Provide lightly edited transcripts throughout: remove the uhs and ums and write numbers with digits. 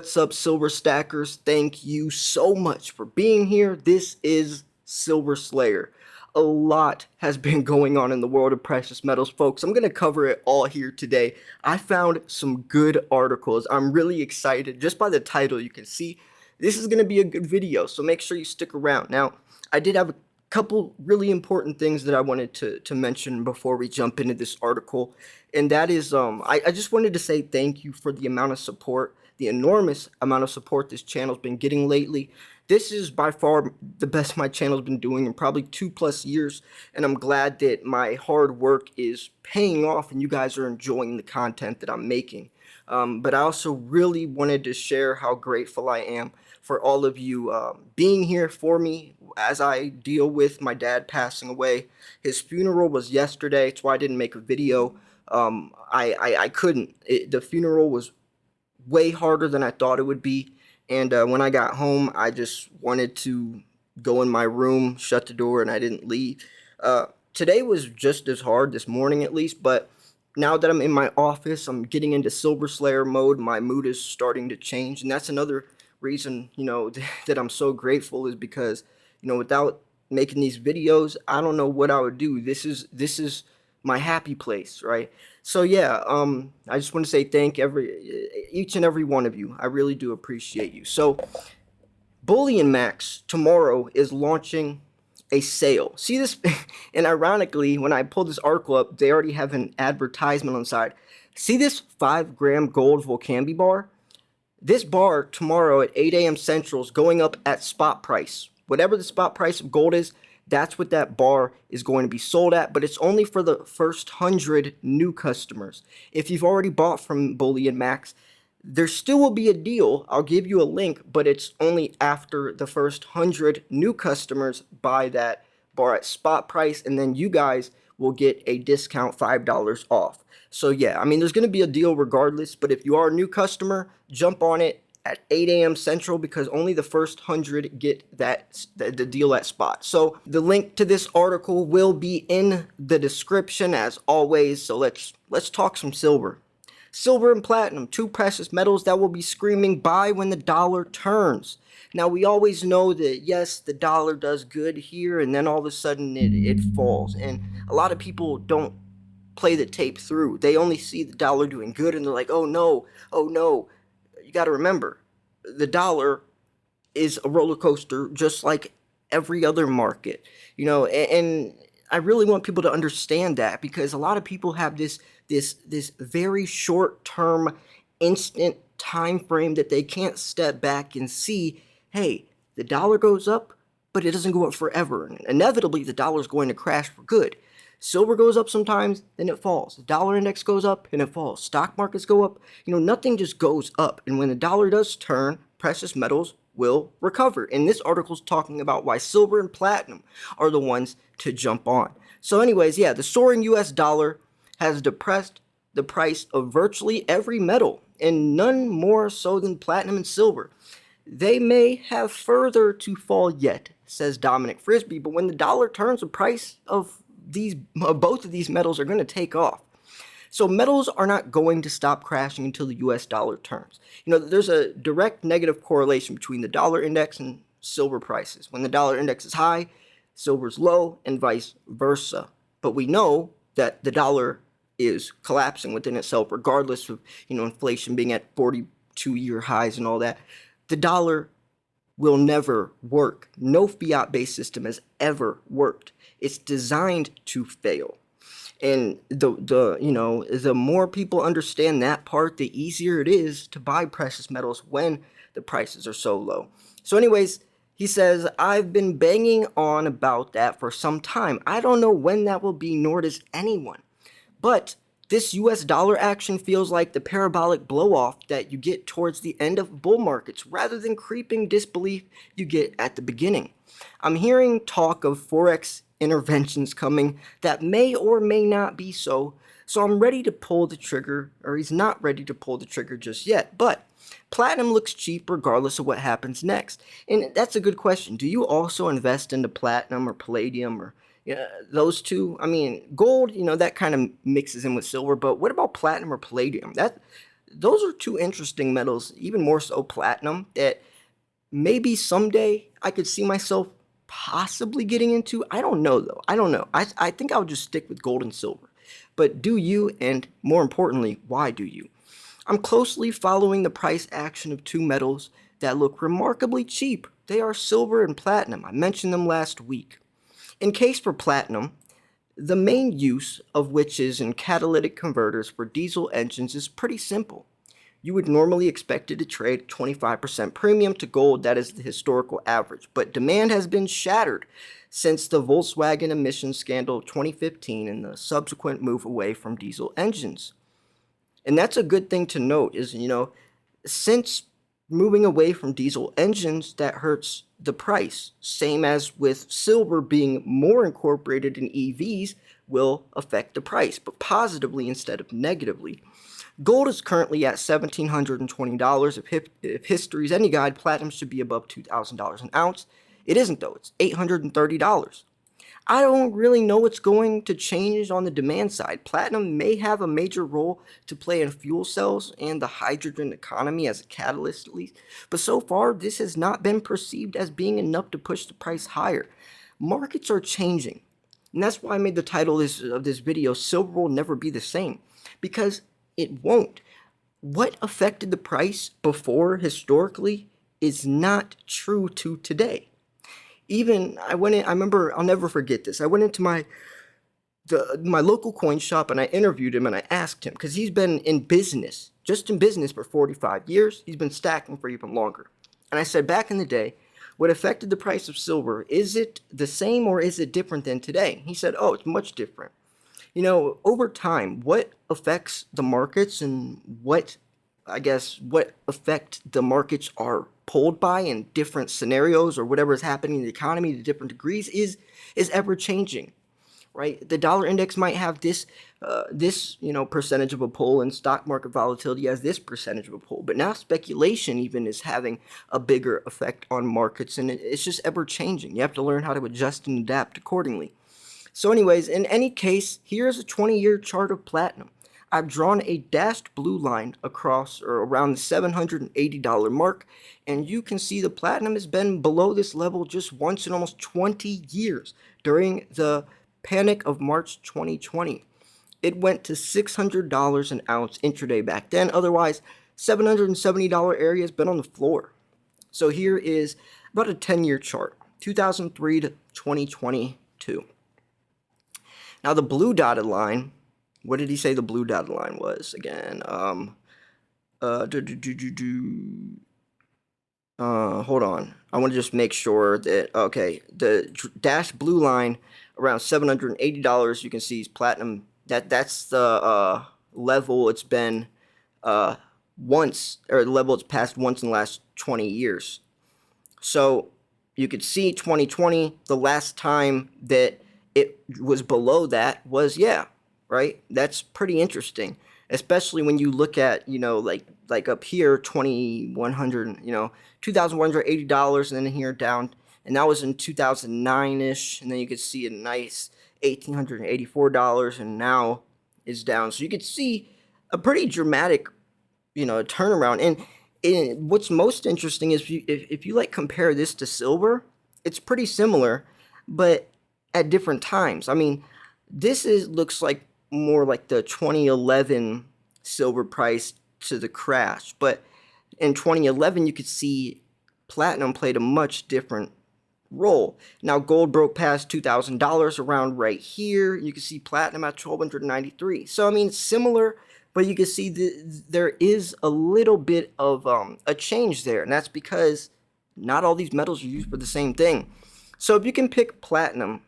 What's up, Silver Stackers? Thank you so much for being here. This is Silver Slayer. A lot has been going on in the world of precious metals, folks. I'm going to cover it all here today. I found some good articles. I'm really excited. Just by the title, you can see this is going to be a good video, so make sure you stick around. Now, I did have a couple really important things that I wanted to mention before we jump into this article, and that is I just wanted to say thank you for the amount of support, the enormous amount of support this channel's been getting lately. This is by far the best my channel's been doing in probably 2+ years, and I'm glad that my hard work is paying off and you guys are enjoying the content that I'm making. But I also really wanted to share how grateful I am for all of you being here for me as I deal with my dad passing away. His funeral was yesterday. That's why I didn't make a video. I couldn't. The funeral was way harder than I thought it would be. And when I got home, I just wanted to go in my room, shut the door, and I didn't leave. Today was just as hard, this morning at least, but now that I'm in my office, I'm getting into Silver Slayer mode. My mood is starting to change, and that's another reason, that I'm so grateful, is because, without making these videos, I don't know what I would do. This is my happy place, right? So yeah, I just want to say thank each and every one of you. I really do appreciate you. So Bullion Max tomorrow is launching a sale. See this? And ironically, when I pulled this article up, they already have an advertisement on the side. See this 5-gram gold Volcambi bar? This bar tomorrow at 8 a.m. Central is going up at spot price. Whatever the spot price of gold is, that's what that bar is going to be sold at, but it's only for the first 100 new customers. If you've already bought from Bullion Max, there still will be a deal. I'll give you a link, but it's only after the first 100 new customers buy that bar at spot price, and then you guys will get a discount $5 off. So yeah, I mean, there's going to be a deal regardless, but if you are a new customer, jump on it at 8 a.m. Central, because only the first 100 get the deal at spot. So the link to this article will be in the description as always. So let's talk some silver. Silver and platinum, two precious metals that will be screaming buy when the dollar turns. Now, we always know that, yes, the dollar does good here, and then all of a sudden it falls. And a lot of people don't play the tape through. They only see the dollar doing good, and they're like, oh no, oh no. You got to remember, the dollar is a roller coaster just like every other market, and I really want people to understand that, because a lot of people have this very short-term, instant time frame that they can't step back and see, hey, the dollar goes up, but it doesn't go up forever. And inevitably, the dollar is going to crash for good. Silver goes up sometimes, then it falls. The dollar index goes up, and it falls. Stock markets go up. Nothing just goes up. And when the dollar does turn, precious metals will recover. And this article is talking about why silver and platinum are the ones to jump on. So anyways, yeah, the soaring US dollar has depressed the price of virtually every metal, and none more so than platinum and silver. They may have further to fall yet, says Dominic Frisby, but when the dollar turns, the price of both of these metals are going to take off. So metals are not going to stop crashing until the US dollar turns. There's a direct negative correlation between the dollar index and silver prices. When the dollar index is high, silver's low, and vice versa. But we know that the dollar is collapsing within itself, regardless of, inflation being at 42-year highs and all that. The dollar will never work. No fiat-based system has ever worked. It's designed to fail. And the more people understand that part, the easier it is to buy precious metals when the prices are so low. So anyways, he says, I've been banging on about that for some time. I don't know when that will be, nor does anyone. But this US dollar action feels like the parabolic blow-off that you get towards the end of bull markets, rather than creeping disbelief you get at the beginning. I'm hearing talk of Forex interventions coming that may or may not be so I'm ready to pull the trigger, or he's not ready to pull the trigger just yet. But platinum looks cheap regardless of what happens next. And that's a good question. Do you also invest into platinum or palladium or those two? I mean, gold, that kind of mixes in with silver, but what about platinum or palladium? those are two interesting metals, even more so platinum, that maybe someday I could see myself possibly getting into. I don't know though. I don't know. I think I would just stick with gold and silver. But do you, and more importantly, why do you? I'm closely following the price action of two metals that look remarkably cheap. They are silver and platinum. I mentioned them last week. In case for platinum, the main use of which is in catalytic converters for diesel engines is pretty simple. You would normally expect it to trade 25% premium to gold, that is the historical average, but demand has been shattered since the Volkswagen emissions scandal of 2015 and the subsequent move away from diesel engines. And that's a good thing to note is, since moving away from diesel engines, that hurts the price. Same as with silver being more incorporated in EVs will affect the price, but positively instead of negatively. Gold is currently at $1,720. If history is any guide, platinum should be above $2,000 an ounce. It isn't though, it's $830. I don't really know what's going to change on the demand side. Platinum may have a major role to play in fuel cells and the hydrogen economy as a catalyst at least, but so far this has not been perceived as being enough to push the price higher. Markets are changing, and that's why I made the title of this video, Silver Will Never Be the Same, because it won't. What affected the price before historically is not true to today. Even I remember, I'll never forget this. I went into my local coin shop and I interviewed him and I asked him, because he's been in business, just in business for 45 years. He's been stacking for even longer. And I said, back in the day, what affected the price of silver, is it the same or is it different than today? He said, oh, it's much different. Over time, what affects the markets and what effect the markets are pulled by in different scenarios or whatever is happening in the economy to different degrees is ever changing, right? The dollar index might have this percentage of a pull, and stock market volatility has this percentage of a pull. But now speculation even is having a bigger effect on markets, and it's just ever changing. You have to learn how to adjust and adapt accordingly. So anyways, in any case, here's a 20-year chart of platinum. I've drawn a dashed blue line across or around the $780 mark, and you can see the platinum has been below this level just once in almost 20 years during the panic of March 2020. It went to $600 an ounce intraday back then. Otherwise, $770 area has been on the floor. So here is about a 10-year chart, 2003 to 2022. Now the blue dotted line, what did he say the blue dotted line was again? Hold on. I want to just make sure that, okay, the dashed blue line around $780, you can see is platinum. That's the level it's been once, or the level it's passed once in the last 20 years. So you could see 2020, the last time that it was below that was, right? That's pretty interesting, especially when you look at, like up here, $2,180, and then here down, and that was in 2009-ish, and then you could see a nice $1,884, and now is down. So you could see a pretty dramatic, turnaround. And what's most interesting is if you like compare this to silver, it's pretty similar, but at different times. I mean, this looks like more like the 2011 silver price to the crash, but in 2011 you could see platinum played a much different role. Now gold broke past $2,000 around right here. You can see platinum at $1,293. So I mean, similar, but you can see there is a little bit of a change there, and that's because not all these metals are used for the same thing. So if you can pick platinum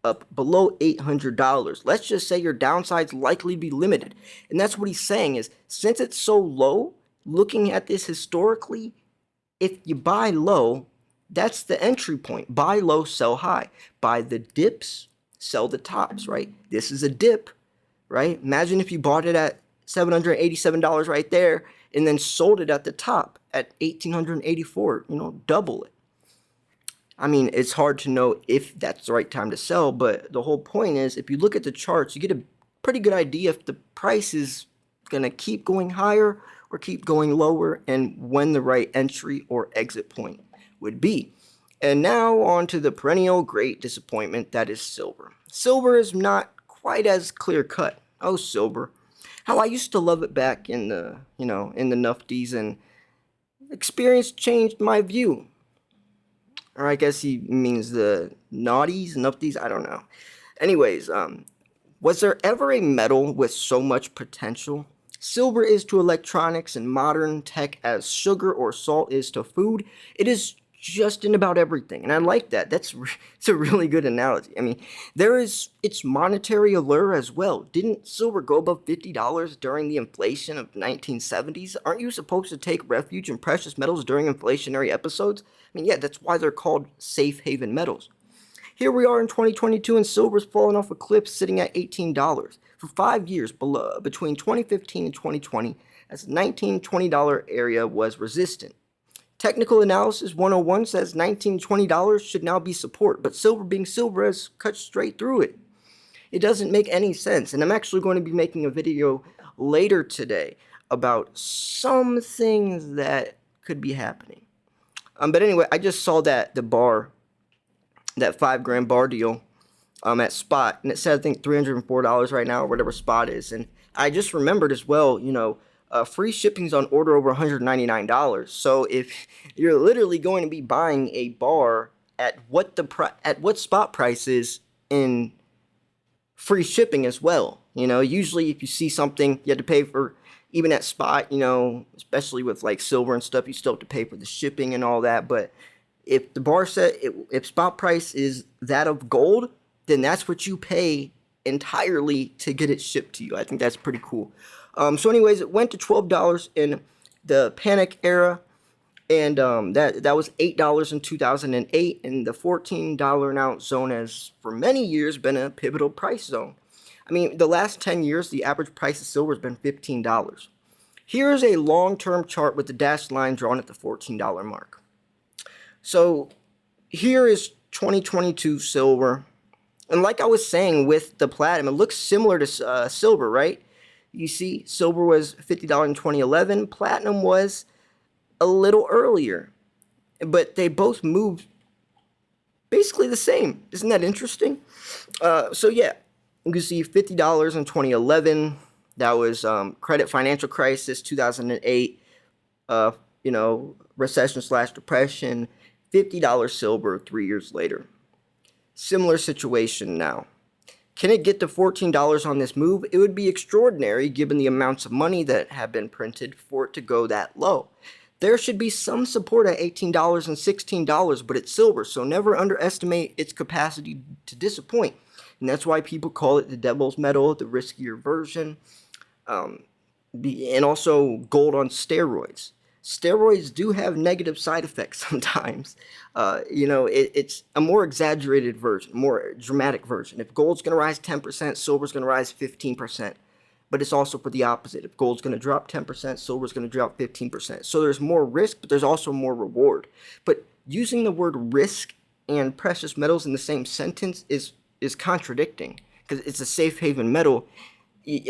up below $800, let's just say your downside's likely to be limited. And that's what he's saying is, since it's so low, looking at this historically, if you buy low, that's the entry point. Buy low, sell high. Buy the dips, sell the tops, right? This is a dip, right? Imagine if you bought it at $787 right there and then sold it at the top at $1,884, double it. I mean, it's hard to know if that's the right time to sell, but the whole point is, if you look at the charts, you get a pretty good idea if the price is going to keep going higher or keep going lower, and when the right entry or exit point would be. And now on to the perennial great disappointment that is silver. Silver is not quite as clear cut. Oh, silver. How I used to love it back in the, in the nufties, and experience changed my view. Or I guess he means the naughties, nufties, I don't know. Anyways, was there ever a metal with so much potential? Silver is to electronics and modern tech as sugar or salt is to food. It is just in about everything, and I like that. It's a really good analogy. I mean, there is its monetary allure as well. Didn't silver go above $50 during the inflation of 1970s? Aren't you supposed to take refuge in precious metals during inflationary episodes? I mean, yeah, that's why they're called safe haven metals. Here we are in 2022, and silver's fallen off a cliff, sitting at $18 for 5 years below, between 2015 and 2020, as the $19-$20 area was resistant. Technical Analysis 101 says $19-$20 should now be support, but silver being silver has cut straight through it. It doesn't make any sense, and I'm actually going to be making a video later today about some things that could be happening. But anyway, I just saw that that 5 grand bar deal at Spot, and it said I think $304 right now, or whatever Spot is. And I just remembered as well, free shipping's on order over $199. So if you're literally going to be buying a bar at what Spot price is in free shipping as well, usually if you see something you have to pay for, even at Spot, especially with like silver and stuff, you still have to pay for the shipping and all that. But if the bar set, if Spot price is that of gold, then that's what you pay entirely to get it shipped to you. I think that's pretty cool. So anyways, it went to $12 in the panic era, and that was $8 in 2008, and the $14 an ounce zone has for many years been a pivotal price zone. I mean, the last 10 years, the average price of silver has been $15. Here is a long-term chart with the dashed line drawn at the $14 mark. So here is 2022 silver, and like I was saying with the platinum, it looks similar to silver, right? You see, silver was $50 in 2011, platinum was a little earlier, but they both moved basically the same. Isn't that interesting? So yeah, you can see $50 in 2011. That was credit financial crisis, 2008. Recession/depression. $50 silver 3 years later. Similar situation now. Can it get to $14 on this move? It would be extraordinary given the amounts of money that have been printed for it to go that low. There should be some support at $18 and $16, but it's silver, so never underestimate its capacity to disappoint. And that's why people call it the devil's metal, the riskier version, and also gold on steroids. Steroids do have negative side effects sometimes. It's a more exaggerated version, more dramatic version. If gold's going to rise 10%, silver's going to rise 15%. But it's also for the opposite. If gold's going to drop 10%, silver's going to drop 15%. So there's more risk, but there's also more reward. But using the word risk and precious metals in the same sentence is contradicting, because it's a safe haven metal.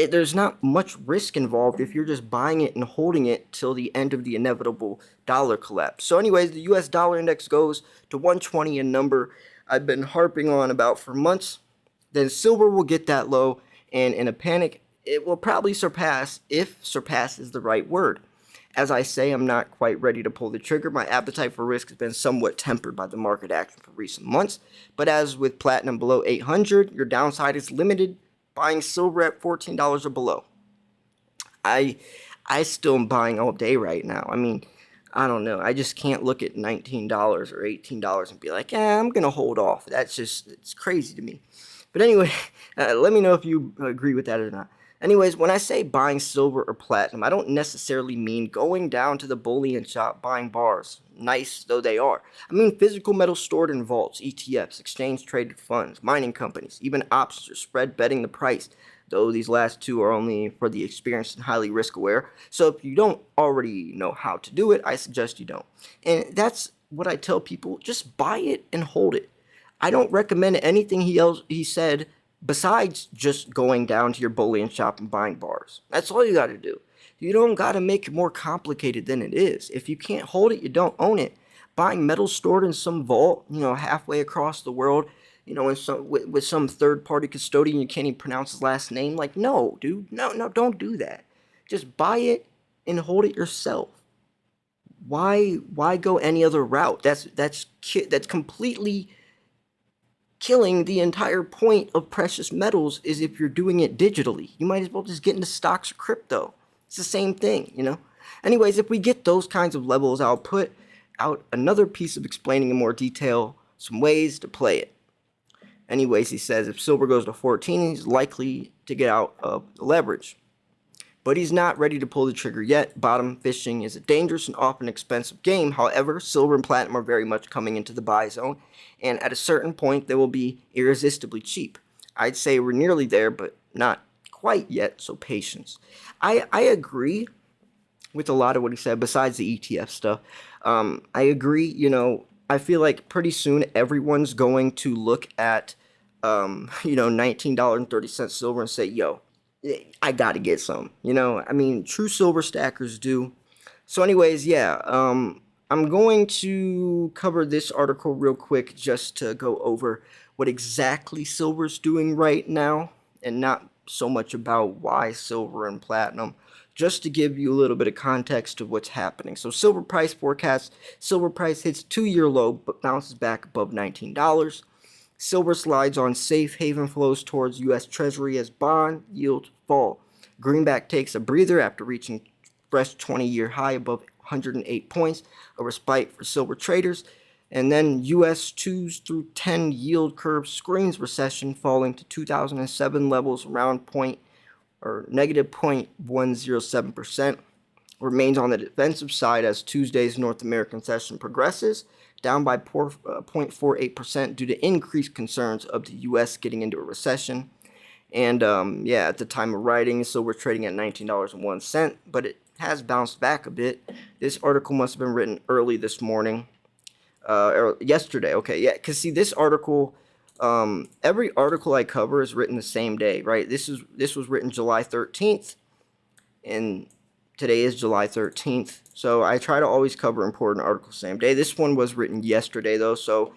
There's not much risk involved if you're just buying it and holding it till the end of the inevitable dollar collapse. So anyways, the US dollar index goes to 120, a number I've been harping on about for months. Then silver will get that low, and in a panic, it will probably surpass, if surpass is the right word. As I say, I'm not quite ready to pull the trigger. My appetite for risk has been somewhat tempered by the market action for recent months. But as with platinum below 800, your downside is limited. Buying silver at $14 or below. I still am buying all day right now. I mean, I don't know. I just can't look at $19 or $18 and be like, I'm going to hold off. It's crazy to me. But anyway, let me know if you agree with that or not. Anyways, when I say buying silver or platinum, I don't necessarily mean going down to the bullion shop buying bars, nice though they are. I mean physical metal stored in vaults, ETFs, exchange-traded funds, mining companies, even options or spread betting the price, though these last two are only for the experienced and highly risk-aware. So if you don't already know how to do it, I suggest you don't. And that's what I tell people, just buy it and hold it. I don't recommend anything he said besides just going down to your bullion shop and buying bars. That's all you got to do. You don't got to make it more complicated than it is. If you can't hold it, you don't own it. Buying metal stored in some vault, halfway across the world, in some with some third-party custodian you can't even pronounce his last name. Like, no, dude, no, don't do that. Just buy it and hold it yourself. Why go any other route? That's completely killing the entire point of precious metals. Is if you're doing it digitally, you might as well just get into stocks or crypto. It's the same thing. Anyways, if we get those kinds of levels, I'll put out another piece of explaining in more detail some ways to play it. Anyways, he says if silver goes to 14, he's likely to get out of the leverage. But he's not ready to pull the trigger yet. Bottom fishing is a dangerous and often expensive game. However, silver and platinum are very much coming into the buy zone, and at a certain point, they will be irresistibly cheap. I'd say we're nearly there, but not quite yet, so patience. I agree with a lot of what he said, besides the ETF stuff. I agree, I feel like pretty soon everyone's going to look at, $19.30 silver and say, yo, I gotta get some, true silver stackers do. So anyways, yeah, I'm going to cover this article real quick just to go over what exactly silver's doing right now, and not so much about why silver and platinum, just to give you a little bit of context of what's happening. So silver price forecast, silver price hits 2-year low but bounces back above $19. Silver slides on safe haven flows towards U.S. Treasury as bond yields fall. Greenback takes a breather after reaching fresh 20-year high above 108 points, a respite for silver traders. And then U.S. 2s through 10 yield curve screens recession, falling to 2007 levels around negative 0.107%. Remains on the defensive side as Tuesday's North American session progresses, down by 0.48% due to increased concerns of the U.S. getting into a recession. And at the time of writing, silver trading at $19.01, but it has bounced back a bit. This article must have been written early this morning, or yesterday. Okay, yeah, because see, this article, every article I cover is written the same day, right? This was written July 13th, and today is July 13th. So I try to always cover important articles same day. This one was written yesterday, though, so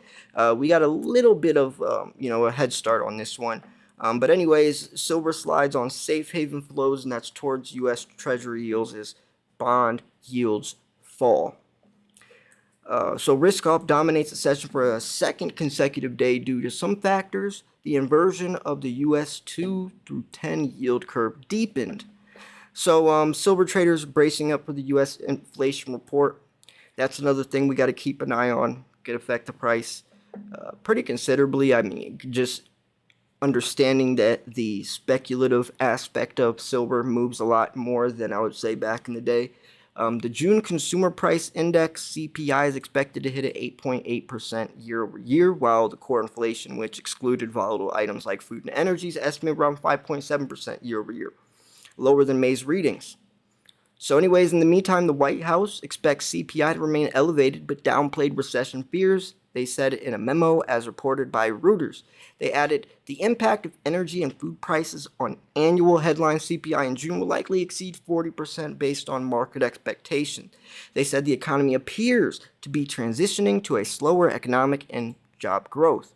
we got a little bit of, a head start on this one. But anyways, silver slides on safe haven flows, and that's towards U.S. Treasury yields as bond yields fall. So risk off dominates the session for a second consecutive day due to some factors. The inversion of the U.S. 2 through 10 yield curve deepened. So silver traders bracing up for the U.S. inflation report. That's another thing we got to keep an eye on. Could affect the price pretty considerably. Just understanding that the speculative aspect of silver moves a lot more than I would say back in the day. The June Consumer Price Index, CPI, is expected to hit at 8.8% year over year, while the core inflation, which excluded volatile items like food and energy, is estimated around 5.7% year over year, lower than May's readings. So anyways, in the meantime, the White House expects CPI to remain elevated but downplayed recession fears, they said in a memo as reported by Reuters. They added, the impact of energy and food prices on annual headline CPI in June will likely exceed 40% based on market expectations. They said the economy appears to be transitioning to a slower economic and job growth.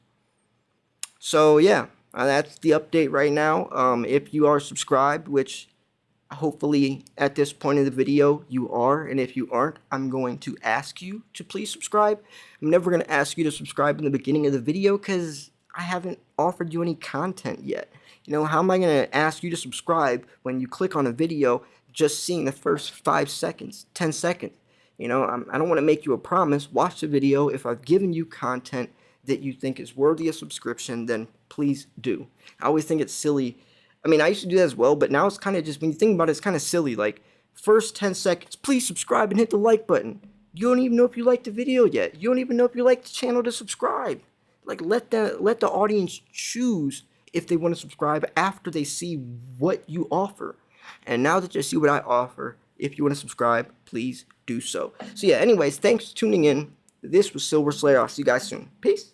So yeah, that's the update right now. If you are subscribed, which hopefully at this point in the video you are, and if you aren't, I'm going to ask you to please subscribe. I'm never going to ask you to subscribe in the beginning of the video because I haven't offered you any content yet. How am I going to ask you to subscribe when you click on a video just seeing the first 5 seconds, 10 seconds? I don't want to make you a promise. Watch the video. If I've given you content that you think is worthy of subscription, then please do. I always think it's silly. I used to do that as well, but now it's kind of just, when you think about it, it's kind of silly. Like, first 10 seconds, please subscribe and hit the like button. You don't even know if you like the video yet. You don't even know if you like the channel to subscribe. Like, let the audience choose if they want to subscribe after they see what you offer. And now that you see what I offer, if you want to subscribe, please do so. So yeah, anyways, thanks for tuning in. This was Silver Slayer. I'll see you guys soon. Peace.